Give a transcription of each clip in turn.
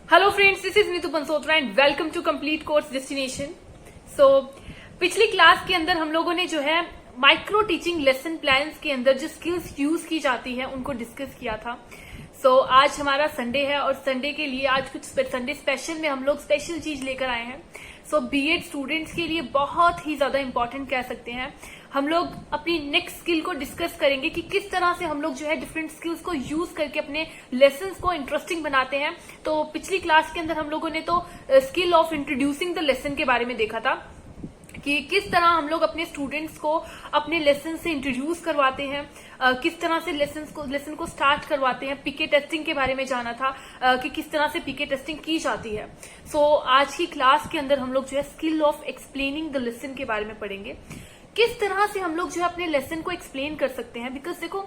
Hello friends, this is Neetu Bansotra and welcome to complete course destination. So पिछली class के अंदर हम लोगों ने जो है माइक्रो टीचिंग लेसन प्लान्स के अंदर जो स्किल्स यूज की जाती है उनको डिस्कस किया था। आज हमारा संडे है और संडे के लिए आज कुछ संडे स्पेशल में हम लोग स्पेशल चीज लेकर आए हैं। बीएड स्टूडेंट्स के लिए बहुत ही ज्यादा इंपॉर्टेंट कह सकते हैं। हम लोग अपनी नेक्स्ट स्किल को डिस्कस करेंगे कि किस तरह से हम लोग जो है डिफरेंट स्किल्स को यूज करके अपने लेसन्स को इंटरेस्टिंग बनाते हैं। तो पिछली क्लास के अंदर हम लोगों ने तो skill of introducing the lesson के बारे में देखा था कि किस तरह हम लोग अपने स्टूडेंट्स को अपने लेसन से इंट्रोड्यूस करवाते हैं, किस तरह से लेसन को स्टार्ट करवाते हैं। पीके टेस्टिंग के बारे में जाना था कि किस तरह से पीके टेस्टिंग की जाती है। आज की क्लास के अंदर हम लोग जो है skill of explaining the lesson के बारे में पढ़ेंगे। किस तरह से हम लोग जो है अपने लेसन को एक्सप्लेन कर सकते हैं। बिकॉज देखो,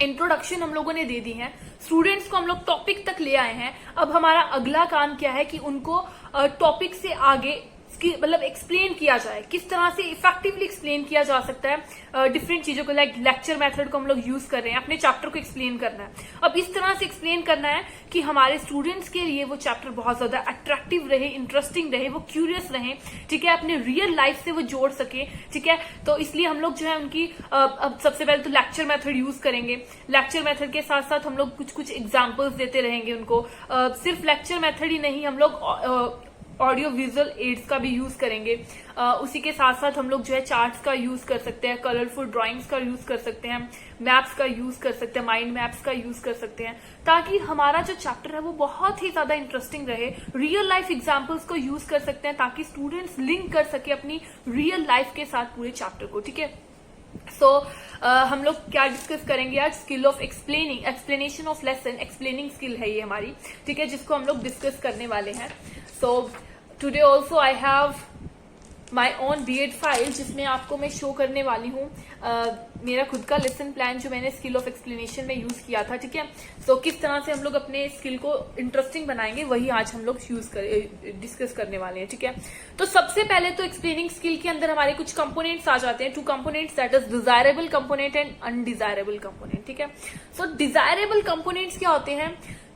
इंट्रोडक्शन हम लोगों ने दे दी है, स्टूडेंट्स को हम लोग टॉपिक तक ले आए हैं। अब हमारा अगला काम क्या है कि उनको टॉपिक से आगे मतलब एक्सप्लेन किया जाए, किस तरह से इफेक्टिवली एक्सप्लेन किया जा सकता है डिफरेंट चीजों को। लाइक लेक्चर मेथड को हम लोग यूज कर रहे हैं, अपने चैप्टर को एक्सप्लेन करना है। अब इस तरह से एक्सप्लेन करना है कि हमारे स्टूडेंट्स के लिए वो चैप्टर बहुत ज्यादा अट्रैक्टिव रहे, इंटरेस्टिंग रहे, वो क्यूरियस रहे, ठीक है, अपने रियल लाइफ से वो जोड़ सके, ठीक है। तो इसलिए हम लोग जो है उनकी अब सबसे पहले तो लेक्चर मेथड यूज करेंगे। लेक्चर मेथड के साथ साथ हम लोग कुछ कुछ एग्जाम्पल्स देते रहेंगे उनको। सिर्फ लेक्चर मेथड ही नहीं, हम लोग ऑडियो विजुअल एड्स का भी यूज करेंगे। उसी के साथ साथ हम लोग जो है चार्ट्स का यूज कर सकते हैं, कलरफुल ड्राइंग्स का यूज कर सकते हैं, मैप्स का यूज कर सकते हैं, माइंड मैप्स का यूज कर सकते हैं, ताकि हमारा जो चैप्टर है वो बहुत ही ज्यादा इंटरेस्टिंग रहे। रियल लाइफ एग्जांपल्स को यूज कर सकते हैं ताकि स्टूडेंट्स लिंक कर सके अपनी रियल लाइफ के साथ पूरे चैप्टर को, ठीक है। हम लोग क्या डिस्कस करेंगे आज? Skill of explaining, explanation of lesson, explaining skill है ये हमारी, ठीक है, जिसको हम लोग डिस्कस करने वाले हैं। Today also I have my own BEd file जिसमें आपको मैं शो करने वाली हूँ मेरा खुद का लेसन प्लान जो मैंने स्किल ऑफ एक्सप्लेनेशन में यूज किया था, ठीक है। किस तरह से हम लोग अपने स्किल को इंटरेस्टिंग बनाएंगे वही आज हम लोग डिस्कस करने वाले हैं, ठीक है। तो सबसे पहले तो एक्सप्लेनिंग स्किल के अंदर हमारे कुछ कंपोनेंट्स आ जाते हैं, 2 components, that is desirable component and undesirable component, ठीक है। डिजायरेबल कंपोनेंट्स क्या होते हैं?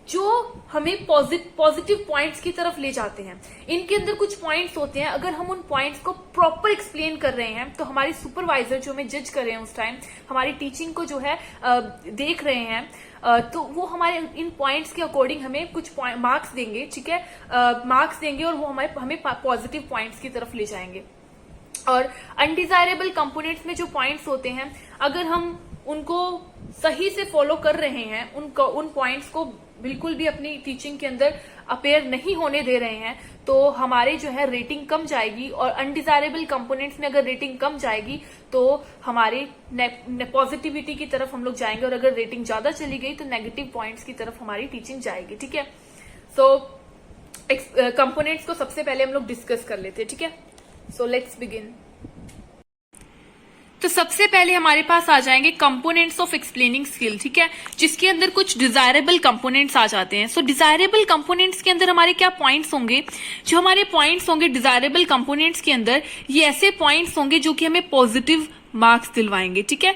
जो हमें पॉजिटिव पॉइंट्स की तरफ ले जाते हैं। इनके अंदर कुछ पॉइंट्स होते हैं, अगर हम उन पॉइंट्स को प्रॉपर एक्सप्लेन कर रहे हैं तो हमारे सुपरवाइजर जो हमें जज कर रहे हैं उस टाइम, हमारी टीचिंग को जो है देख रहे हैं, तो वो हमारे इन पॉइंट्स के अकॉर्डिंग हमें कुछ मार्क्स देंगे, ठीक है, मार्क्स देंगे और वो हमें पॉजिटिव पॉइंट्स की तरफ ले जाएंगे। और अनडिजायरेबल कंपोनेंट्स में जो पॉइंट्स होते हैं, अगर हम उनको सही से फॉलो कर रहे हैं, उन पॉइंट्स को बिल्कुल भी अपनी टीचिंग के अंदर अपेयर नहीं होने दे रहे हैं, तो हमारे जो है रेटिंग कम जाएगी। और अनडिजायरेबल कंपोनेंट्स में अगर रेटिंग कम जाएगी तो हमारे पॉजिटिविटी की तरफ हम लोग जाएंगे, और अगर रेटिंग ज्यादा चली गई तो नेगेटिव पॉइंट्स की तरफ हमारी टीचिंग जाएगी, ठीक है। कंपोनेंट्स को सबसे पहले हम लोग डिस्कस कर लेते हैं, ठीक है। Let's begin. तो सबसे पहले हमारे पास आ जाएंगे कंपोनेंट्स ऑफ एक्सप्लेनिंग स्किल, ठीक है, जिसके अंदर कुछ डिजायरेबल कंपोनेंट्स आ जाते हैं। डिजायरेबल कंपोनेंट्स के अंदर हमारे क्या पॉइंट्स होंगे? जो हमारे पॉइंट्स होंगे डिजायरेबल कंपोनेंट्स के अंदर, ये ऐसे पॉइंट्स होंगे जो कि हमें पॉजिटिव मार्क्स दिलवाएंगे, ठीक है।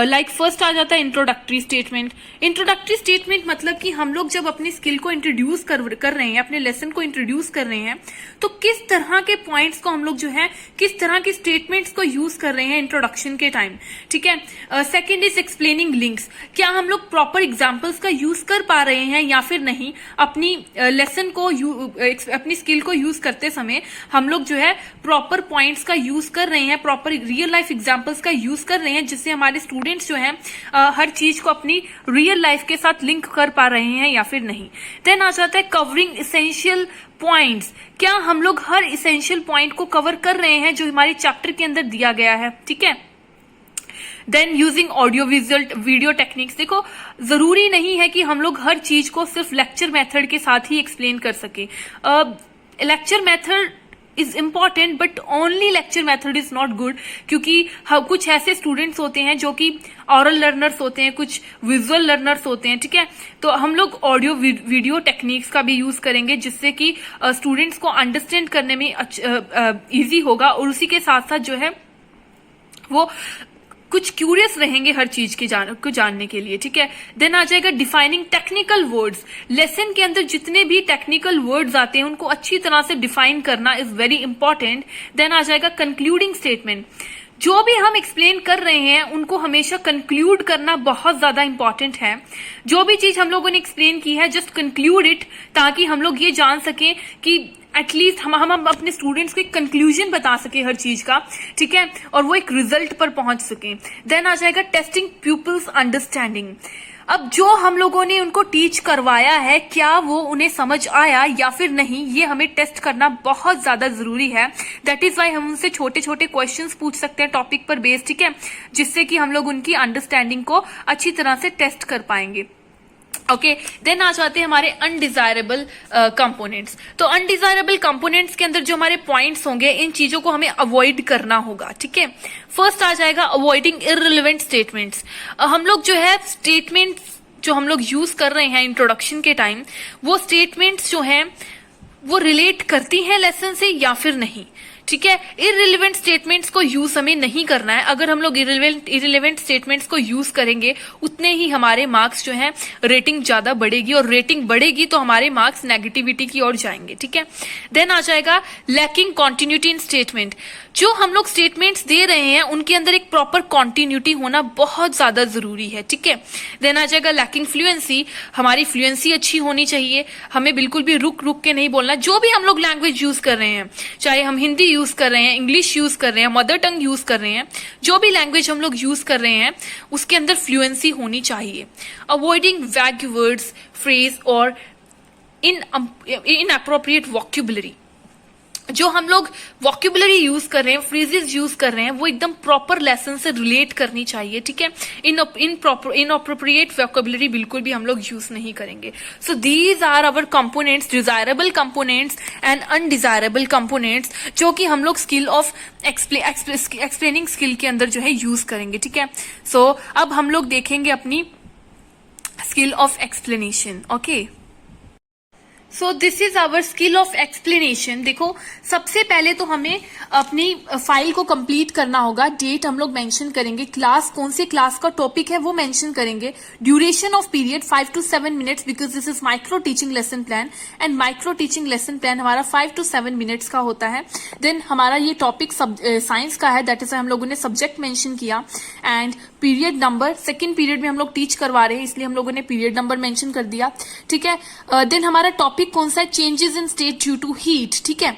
लाइक फर्स्ट आ जाता है इंट्रोडक्टरी स्टेटमेंट। इंट्रोडक्टरी स्टेटमेंट मतलब कि हम लोग जब अपनी स्किल को इंट्रोड्यूस कर रहे हैं, अपने लेसन को इंट्रोड्यूस कर रहे हैं, तो किस तरह के पॉइंट्स को हम लोग जो है, किस तरह के स्टेटमेंट्स को यूज कर रहे हैं इंट्रोडक्शन के टाइम, ठीक है। Second is explaining links. क्या हम लोग प्रॉपर एग्जाम्पल्स का यूज कर पा रहे हैं या फिर नहीं? अपनी लेसन को अपनी स्किल को यूज करते समय हम लोग जो है प्रॉपर पॉइंट्स का यूज कर रहे हैं, प्रॉपर रियल लाइफ एग्जाम्पल्स का यूज कर रहे हैं, जिससे हमारे स्टूडेंट्स जो हैं हर चीज को अपनी रियल लाइफ के साथ लिंक कर पा रहे हैं या फिर नहीं। देन आ जाता है कवरिंग इसेंशियल पॉइंट्स। क्या हम लोग हर इसेंशियल पॉइंट को कवर कर रहे हैं जो हमारे चैप्टर के अंदर दिया गया है, ठीक है। Then using audio visual video techniques. देखो, जरूरी नहीं है कि हम लोग हर चीज को सिर्फ लेक्चर मेथड के साथ ही एक्सप्लेन कर सके। Lecture method is important but only lecture method is not good, क्योंकि कुछ ऐसे स्टूडेंट्स होते हैं जो कि ऑरल लर्नर्स होते हैं, कुछ विजुअल लर्नर्स होते हैं, ठीक है। तो हम लोग ऑडियो वीडियो टेक्निक्स का भी यूज करेंगे, जिससे कि स्टूडेंट्स को अंडरस्टैंड करने में इजी होगा, और उसी के साथ साथ जो है वो कुछ क्यूरियस रहेंगे हर चीज को जानने के लिए, ठीक है। देन आ जाएगा डिफाइनिंग टेक्निकल वर्ड्स। लेसन के अंदर जितने भी टेक्निकल वर्ड्स आते हैं उनको अच्छी तरह से डिफाइन करना इज वेरी इंपॉर्टेंट। देन आ जाएगा कंक्लूडिंग स्टेटमेंट। जो भी हम एक्सप्लेन कर रहे हैं उनको हमेशा कंक्लूड करना बहुत ज्यादा इंपॉर्टेंट है। जो भी चीज हम लोगों ने एक्सप्लेन की है जस्ट कंक्लूड इट, ताकि हम लोग ये जान सकें कि एटलीस्ट हम अपने स्टूडेंट्स को एक कंक्लूजन बता सके हर चीज का, ठीक है, और वो एक रिजल्ट पर पहुंच सके। देन आ जाएगा टेस्टिंग पीपल्स अंडरस्टैंडिंग। अब जो हम लोगों ने उनको टीच करवाया है क्या वो उन्हें समझ आया या फिर नहीं, ये हमें टेस्ट करना बहुत ज्यादा जरूरी है। दैट इज वाई हम उनसे छोटे छोटे क्वेश्चंस पूछ सकते हैं टॉपिक पर बेस्ड, ठीक है, जिससे कि हम लोग उनकी अंडरस्टैंडिंग को अच्छी तरह से टेस्ट कर पाएंगे। ओके, देन आ जाते हैं हमारे अनडिजायरेबल कंपोनेंट्स। तो अनडिजायरेबल कंपोनेंट्स के अंदर जो हमारे पॉइंट्स होंगे, इन चीजों को हमें अवॉइड करना होगा, ठीक है। फर्स्ट आ जाएगा अवॉइडिंग इररिलेवेंट स्टेटमेंट्स। हम लोग जो है स्टेटमेंट्स जो हम लोग यूज कर रहे हैं इंट्रोडक्शन के टाइम, वो स्टेटमेंट्स जो हैं वो रिलेट करती हैं लेसन से या फिर नहीं, ठीक है। इररिलेवेंट स्टेटमेंट्स को यूज हमें नहीं करना है। अगर हम लोग इररिलेवेंट स्टेटमेंट्स को यूज करेंगे उतने ही हमारे मार्क्स जो हैं रेटिंग ज्यादा बढ़ेगी, और रेटिंग बढ़ेगी तो हमारे मार्क्स नेगेटिविटी की ओर जाएंगे, ठीक है। देन आ जाएगा लैकिंग कॉन्टिन्यूटी इन स्टेटमेंट। जो हम लोग स्टेटमेंट्स दे रहे हैं उनके अंदर एक प्रॉपर कॉन्टिन्यूटी होना बहुत ज्यादा जरूरी है, ठीक है। देन आ जाएगा लैकिंग फ्लुएंसी। हमारी फ्लुएंसी अच्छी होनी चाहिए, हमें बिल्कुल भी रुक रुक के नहीं बोलना। जो भी हम लोग लैंग्वेज यूज कर रहे हैं, चाहे हम हिंदी यूज कर रहे हैं, इंग्लिश यूज कर रहे हैं, मदर टंग यूज कर रहे हैं, जो भी लैंग्वेज हम लोग यूज कर रहे हैं उसके अंदर फ्लुएंसी होनी चाहिए। अवॉइडिंग वैग वर्ड्स, फ्रेज और इनअप्रोप्रिएट वोकैब्युलरी। जो हम लोग वोकैब्युलरी यूज कर रहे हैं, फ्रेजेस यूज कर रहे हैं, वो एकदम प्रॉपर लेसन से रिलेट करनी चाहिए, ठीक है। इनअप्रोप्रिएट वोकैब्युलरी बिल्कुल भी हम लोग यूज नहीं करेंगे। So these are our components, desirable components and undesirable components, जो कि हम लोग स्किल ऑफ एक्सप्लेनिंग स्किल के अंदर जो है यूज करेंगे, ठीक है। सो अब हम लोग देखेंगे अपनी skill of explanation. Okay, so this is our skill of explanation. देखो, सबसे पहले तो हमें अपनी फाइल को कंप्लीट करना होगा। डेट हम लोग मेंशन करेंगे, क्लास कौन सी क्लास का टॉपिक है वो मेंशन करेंगे, duration of period 5 to 7 minutes, because this is micro teaching lesson plan, and micro teaching lesson plan हमारा 5 to 7 मिनट्स का होता है। देन हमारा ये टॉपिक साइंस का है, दैट इज हम लोगों ने सब्जेक्ट मेंशन किया, and period number, second period में हम लोग टीच करवा रहे हैं इसलिए हम लोगों ने पीरियड नंबर मेंशन कर दिया, ठीक है। देन हमारा टॉपिक कौन सा है, changes in state due to heat, ठीक है,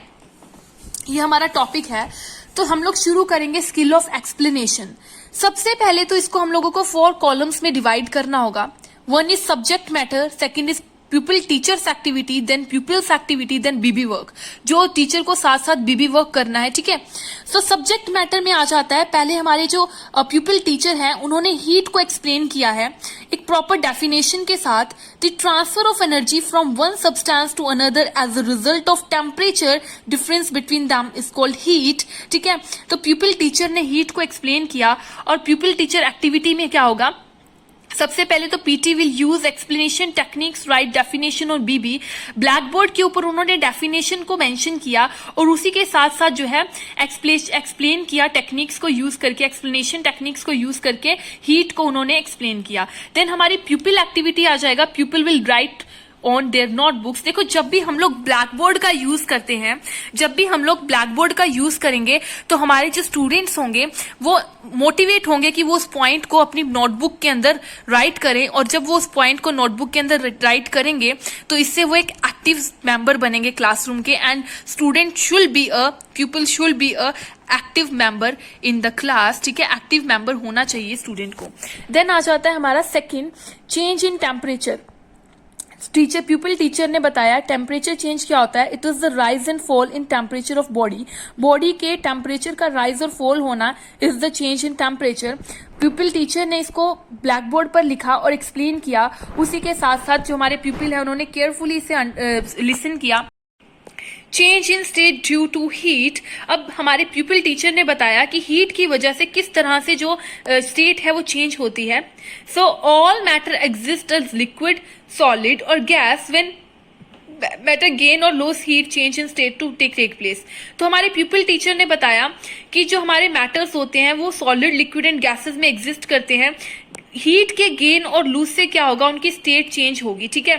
ये हमारा टॉपिक है। तो हम लोग शुरू करेंगे स्किल ऑफ एक्सप्लेनेशन। सबसे पहले तो इसको हम लोगों को 4 कॉलम्स में डिवाइड करना होगा। 1 is subject matter, second is pupil teachers activity, then pupils activity, then BB work, जो टीचर को साथ साथ बीबी वर्क करना है, ठीक है। सो सब्जेक्ट मैटर में आ जाता है, पहले हमारे जो pupil टीचर हैं उन्होंने हीट को एक्सप्लेन किया है एक प्रॉपर डेफिनेशन के साथ। The transfer of energy from one substance to another as a result of temperature difference between them is called heat, ठीक है। तो pupil टीचर ने हीट को एक्सप्लेन किया, और pupil टीचर एक्टिविटी में क्या होगा, सबसे पहले तो PT will use explanation techniques, right definition और बीबी। ब्लैक बोर्ड के ऊपर उन्होंने डेफिनेशन को मेंशन किया और उसी के साथ साथ जो है एक्सप्लेन किया टेक्निक्स को यूज करके, एक्सप्लेनेशन टेक्निक्स को यूज करके हीट को उन्होंने एक्सप्लेन किया। देन हमारी प्यूपिल एक्टिविटी आ जाएगा, प्यूपिल will write on their notebooks. देखो, जब भी हम लोग ब्लैक बोर्ड का यूज करते हैं, जब भी हम लोग ब्लैक बोर्ड का यूज करेंगे तो हमारे जो स्टूडेंट्स होंगे वो मोटिवेट होंगे कि वो उस पॉइंट को अपनी नोटबुक के अंदर राइट करें, और जब वो उस पॉइंट को नोटबुक के अंदर राइट करेंगे तो इससे वो एक एक्टिव मेंबर बनेंगे क्लासरूम के, and student should be a प्यूपिल should be a active member in the class, ठीक है। एक्टिव मेंबर होना चाहिए स्टूडेंट को। देन आ जाता है हमारा second, change in temperature. प्यूपिल teacher ने बताया टेम्परेचर चेंज क्या होता है, it is the rise and fall in temperature of body. Body के टेम्परेचर का राइज और फॉल होना is the change in temperature. प्यूपिल teacher ने इसको ब्लैक बोर्ड पर लिखा और एक्सप्लेन किया, उसी के साथ साथ जो हमारे प्यूपिल है उन्होंने केयरफुली इसे लिसन किया। Change in state due to heat. अब हमारे प्यूपिल टीचर ने बताया कि हीट की वजह से किस तरह से जो स्टेट है वो चेंज होती है। So all matter exist as liquid, solid और gas when better gain or lose heat change in state to take place। तो हमारे pupil टीचर ने बताया कि जो हमारे मैटर्स होते हैं वो सॉलिड, लिक्विड एंड गैसेस में एग्जिस्ट करते हैं। हीट के गेन और लूज से क्या होगा, उनकी स्टेट चेंज होगी। ठीक है,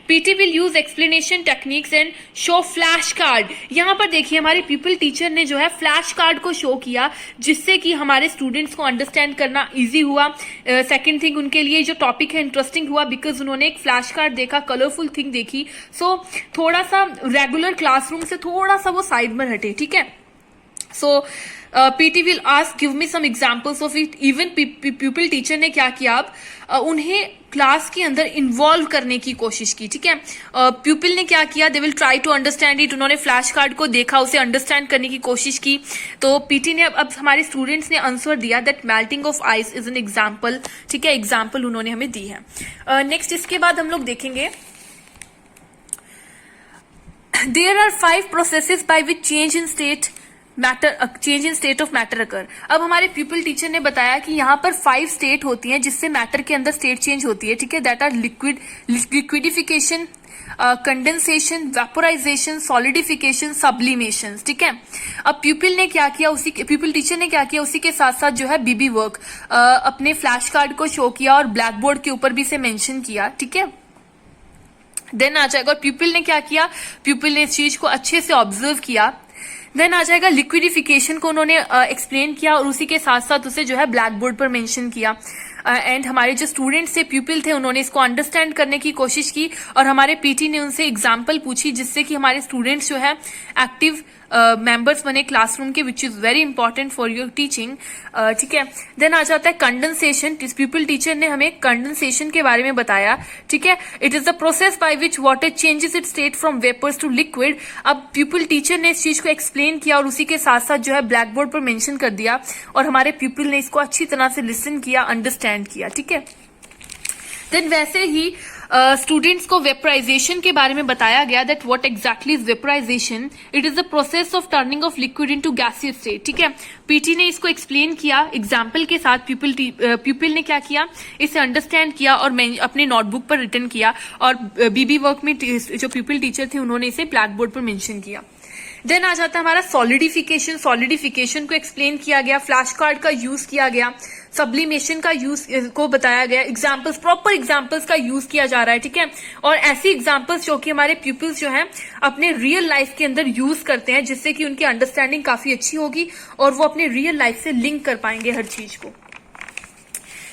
PT will use explanation techniques and show flash card. यहाँ पर देखिए हमारे पीपल टीचर ने जो है फ्लैश कार्ड को शो किया, जिससे कि हमारे स्टूडेंट्स को अंडरस्टैंड करना इजी हुआ। सेकंड थिंग, उनके लिए जो टॉपिक है इंटरेस्टिंग हुआ, बिकॉज उन्होंने एक फ्लैश कार्ड देखा, कलरफुल थिंग देखी। सो थोड़ा सा रेगुलर क्लासरूम से थोड़ा सा वो साइड में हटे। ठीक है, so PT will ask give me some examples of it. Even people teacher ने क्या किया, अब उन्हें क्लास के अंदर इन्वॉल्व करने की कोशिश की। ठीक है, पीपल ने क्या किया, they will try to understand it. उन्होंने फ्लैश कार्ड को देखा, उसे अंडरस्टैंड करने की कोशिश की। तो पीटी ने अब हमारे स्टूडेंट्स ने आंसर दिया that melting of ice is an example. ठीक है, एग्जाम्पल उन्होंने हमें दी है। नेक्स्ट इसके बाद हम लोग देखेंगे there are 5 processes by which change in state of matter occur. अब हमारे पीपल टीचर ने बताया कि यहाँ पर 5 स्टेट होती हैं जिससे मैटर के अंदर स्टेट चेंज होती है। ठीक है, that are liquidification, condensation, vaporisation, solidification, sublimation. ठीक है, अब पीपल ने क्या किया, पीपल टीचर ने क्या किया, उसी के साथ साथ जो है बीबी वर्क अपने फ्लैश कार्ड को शो किया और ब्लैक बोर्ड के ऊपर भी इसे मेंशन किया। ठीक है, देन आ जाएगा, और पीपल ने क्या किया, पीपल ने इस चीज को अच्छे से ऑब्जर्व किया। देन आ जाएगा लिक्विडिफिकेशन को उन्होंने एक्सप्लेन किया और उसी के साथ साथ उसे जो है ब्लैक बोर्ड पर मेंशन किया। एंड हमारे जो स्टूडेंट्स थे, पीपल थे, उन्होंने इसको अंडरस्टैंड करने की कोशिश की और हमारे पीटी ने उनसे एग्जाम्पल पूछी, जिससे कि हमारे स्टूडेंट्स जो है एक्टिव मेंबर्स बने क्लासरूम के, which is very important for your teaching. ठीक है, देन आ जाता है कंडेंसेशन। पीपल टीचर ने हमें कंडेंसेशन के बारे में बताया। ठीक है, it is the process by which water changes its state from vapours to liquid. अब पीपल टीचर ने इस चीज को एक्सप्लेन किया और उसी के साथ साथ जो है ब्लैक बोर्ड पर मेंशन कर दिया और हमारे पीपल ने इसको अच्छी तरह से लिसन किया, अंडरस्टैंड किया। ठीक है, देन वैसे ही स्टूडेंट्स को वेपराइजेशन के बारे में बताया गया that what exactly is vaporization. It is the process of turning of liquid into gaseous state. ठीक है, पीटी ने इसको एक्सप्लेन किया एग्जाम्पल के साथ। पीपल ने क्या किया, इसे अंडरस्टैंड किया और मैं अपने नोटबुक पर रिटर्न किया और बीबी वर्क में जो पीपल टीचर थे उन्होंने इसे ब्लैक बोर्ड पर मेंशन किया। देन आ जाता है हमारा सॉलिडिफिकेशन। सॉलिडिफिकेशन को एक्सप्लेन किया गया, फ्लैश कार्ड का यूज किया गया, सब्लिमेशन का यूज को बताया गया, एग्जाम्पल्स, प्रॉपर एग्जाम्पल्स का यूज किया जा रहा है। ठीक है, और ऐसी एग्जाम्पल्स जो कि हमारे पीपल्स जो हैं अपने रियल लाइफ के अंदर यूज करते हैं, जिससे कि उनकी अंडरस्टैंडिंग काफी अच्छी होगी और वो अपने रियल लाइफ से लिंक कर पाएंगे हर चीज को।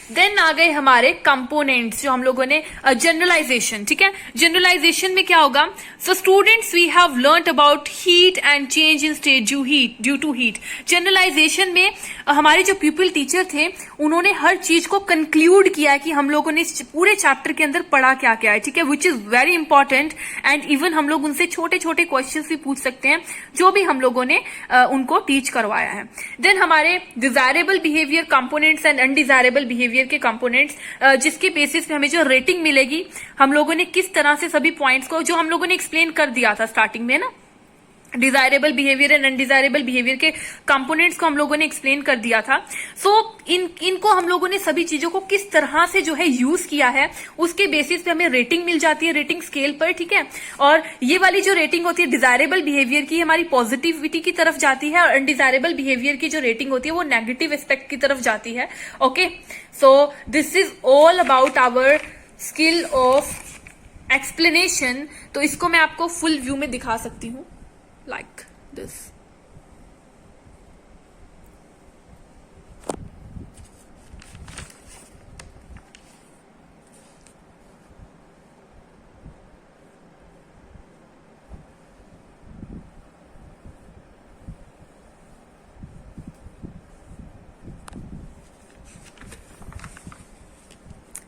देन आ गए हमारे कंपोनेंट्स, जो हम लोगों ने जनरलाइजेशन। ठीक है, जनरलाइजेशन में क्या होगा, so students we have learned about heat and change in state due to heat. Generalization में हमारे जो पीपल टीचर थे उन्होंने हर चीज को कंक्लूड किया कि हम लोगों ने पूरे चैप्टर के अंदर पढ़ा क्या क्या है। ठीक है, which is very important and even हम लोग उनसे छोटे छोटे क्वेश्चन भी पूछ सकते हैं जो भी हम लोगों ने उनको टीच करवाया है। देन हमारे desirable behaviour components and undesirable behaviour के कंपोनेंट्स, जिसके बेसिस पे हमें जो रेटिंग मिलेगी, हम लोगों ने किस तरह से सभी पॉइंट्स को जो हम लोगों ने एक्सप्लेन कर दिया था स्टार्टिंग में ना, desirable behaviour and undesirable behaviour के कंपोनेंट्स को हम लोगों ने एक्सप्लेन कर दिया था। सो इनको हम लोगों ने सभी चीजों को किस तरह से जो है यूज किया है, उसके बेसिस पे हमें रेटिंग मिल जाती है, रेटिंग स्केल पर। ठीक है, और ये वाली जो रेटिंग होती है डिजायरेबल बिहेवियर की, हमारी पॉजिटिविटी की तरफ जाती है और अनडिजायरेबल बिहेवियर की जो रेटिंग होती है वो नेगेटिव एस्पेक्ट की तरफ जाती है। Okay, so this is all about our skill of explanation. तो इसको मैं आपको फुल व्यू में दिखा सकती हूँ like this.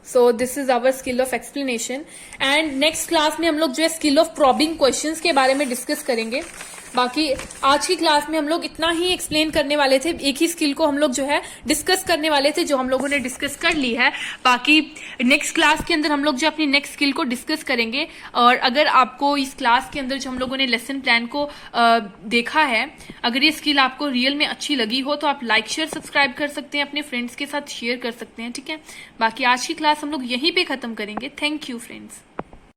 So this is our skill of explanation and next class में हम लोग जो है स्किल ऑफ प्रॉबिंग क्वेश्चंस के बारे में डिस्कस करेंगे। बाकी आज की क्लास में हम लोग इतना ही एक्सप्लेन करने वाले थे, एक ही स्किल को हम लोग जो है डिस्कस करने वाले थे जो हम लोगों ने डिस्कस कर ली है। बाकी नेक्स्ट क्लास के अंदर हम लोग जो अपनी नेक्स्ट स्किल को डिस्कस करेंगे। और अगर आपको इस क्लास के अंदर जो हम लोगों ने लेसन प्लान को देखा है, अगर ये स्किल आपको रियल में अच्छी लगी हो तो आप लाइक शेयर सब्सक्राइब कर सकते हैं, अपने फ्रेंड्स के साथ शेयर कर सकते हैं। ठीक है, बाकी आज की क्लास हम लोग यहीं पे खत्म करेंगे। Thank you friends.